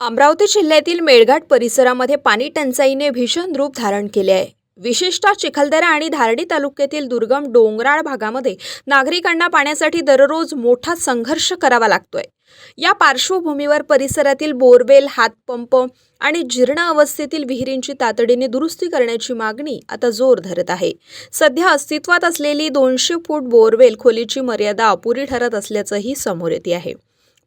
अमरावती जिल्ह्यातील मेळघाट परिसरामध्ये पाणी टंचाईने भीषण रूप धारण केले आहे। विशेषतः चिखलदरा आणि धारणी तालुक्यातील दुर्गम डोंगराळ भागामध्ये नागरिकांना पाण्यासाठी दररोज मोठा संघर्ष करावा लागतोय। या पार्श्वभूमीवर परिसरातील बोरवेल, हातपंप आणि जीर्ण अवस्थेतील विहिरींची तातडीने दुरुस्ती करण्याची मागणी आता जोर धरत आहे। सध्या अस्तित्वात असलेली 200 फूट बोरवेल खोलीची मर्यादा अपुरी ठरत असल्याचंही समोर येते आहे।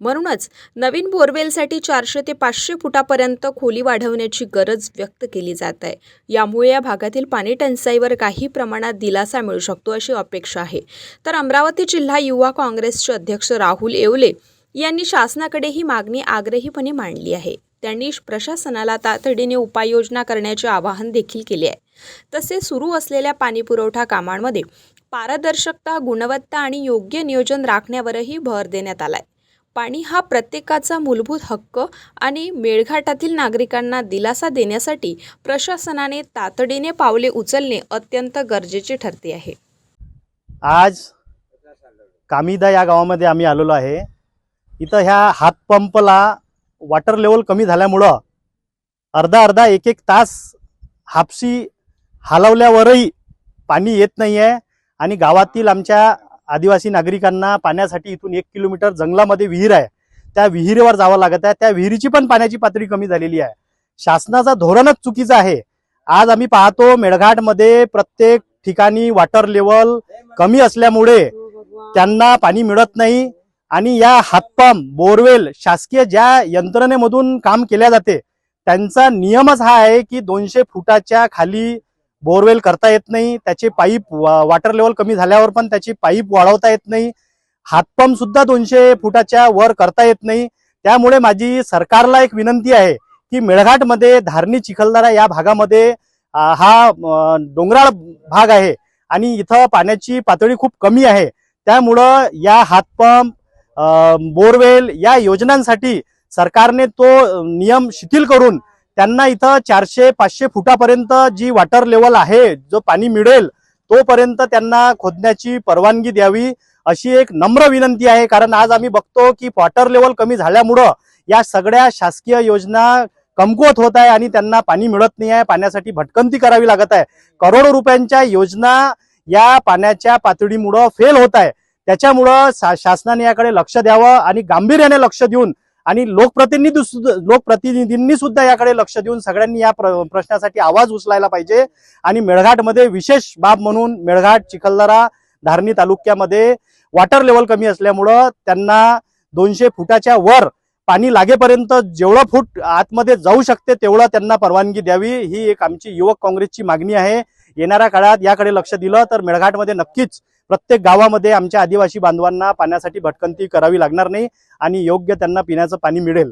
म्हणूनच नवीन बोरवेलसाठी 400 ते 500 फुटापर्यंत खोली वाढवण्याची गरज व्यक्त केली जात आहे। यामुळे या भागातील पाणी टंचाईवर काही प्रमाणात दिलासा मिळू शकतो अशी अपेक्षा आहे। तर अमरावती जिल्हा युवा काँग्रेसचे अध्यक्ष राहुल येवले यांनी शासनाकडे ही मागणी आग्रहीपणे मांडली आहे। त्यांनी प्रशासनाला तातडीने उपाययोजना करण्याचे आवाहन देखील केले आहे। तसेच सुरू असलेल्या पाणीपुरवठा कामांमध्ये पारदर्शकता, गुणवत्ता आणि योग्य नियोजन राखण्यावरही भर देण्यात आलाय। पाणी हा प्रत्येकाचा मूलभूत हक्क आणि मेळघाटातील नागरिकांना दिलासा देण्यासाठी प्रशासनाने तातडीने पावले उचलणे अत्यंत गरजेचे ठरते आहे। आज कामिदा या गावामध्ये आम्ही आलेलो आहे। इथं ह्या हातपंपला वॉटर लेवल कमी झाल्यामुळं अर्धा एक तास हापसी हलवल्यावरही पाणी येत नाही आहे आणि गावातील आमच्या आदिवासी नागरिकांना पाण्यासाठी इथून 1 किलोमीटर जंगलामध्ये विहीर आहे, त्या विहिरीवर जावं लागत आहे। त्या विहिरीची पण पाण्याची पातळी कमी झालेली आहे। शासनाचा धोरणच चुकीचं आहे। आज आम्ही पाहतो मेळघाटमध्ये प्रत्येक ठिकाणी वॉटर लेवल कमी असल्यामुळे त्यांना पाणी मिळत नाही आणि या हातपंप, बोरवेल शासकीय ज्या यंत्रणेमधून काम केल्या जाते त्यांचा नियमच हा आहे की 200 फुटाच्या खाली बोरवेल करता येत नाही। त्याचे पाईप वॉटर लेवल कमी झाल्यावर पण त्याची पाईप वाढवता येत नाही। हातपंप सुद्धा 200 फुटाच्या वर करता येत नाही। त्यामुळे माझी सरकारला एक विनंती आहे की मेळघाटमध्ये धारणी, चिखलदरा या भागामध्ये हा डोंगराळ भाग आहे आणि इथं पाण्याची पातळी खूप कमी आहे। त्यामुळं या हातपंप, बोरवेल या योजनांसाठी सरकारने तो नियम शिथिल करून त्यांना इथं 400-500 फुटापर्यंत जी वॉटर लेवल आहे, जो पाणी मिळेल तोपर्यंत त्यांना खोदण्याची परवानगी द्यावी अशी एक नम्र विनंती आहे। कारण आज आम्ही बघतो की वॉटर लेवल कमी झाल्यामुळं या सगळ्या शासकीय योजना कमकुवत होत आहे आणि त्यांना पाणी मिळत नाही आहे। पाण्यासाठी भटकंती करावी लागत आहे। करोडो रुपयांच्या योजना या पाण्याच्या पातळीमुळं फेल होत आहे। त्याच्यामुळं शासनाने याकडे लक्ष द्यावं आणि गांभीर्याने लक्ष देऊन आणि लोकप्रतिनिधींनी सुद्धा याकडे लक्ष देऊन सगळ्यांनी या प्रश्नासाठी आवाज उचलायला पाहिजे। आणि मेळघाटमध्ये विशेष बाब म्हणून मेळघाट, चिखलदरा, धारणी तालुक्यामध्ये वॉटर लेवल कमी असल्यामुळं त्यांना 200 फुटाच्या वर पाणी लागेपर्यंत जेवढं फूट आतमध्ये जाऊ शकते तेवढं त्यांना परवानगी द्यावी, ही एक आमची युवक काँग्रेसची मागणी आहे। येणाऱ्या काळात याकडे लक्ष दिलं तर मेळघाटमध्ये नक्कीच प्रत्येक गावामध्ये आमच्या आदिवासी बांधवांना पाण्यासाठी भटकंती करावी लागणार नाही आणि योग्य त्यांना पिण्याचं पाणी मिळेल।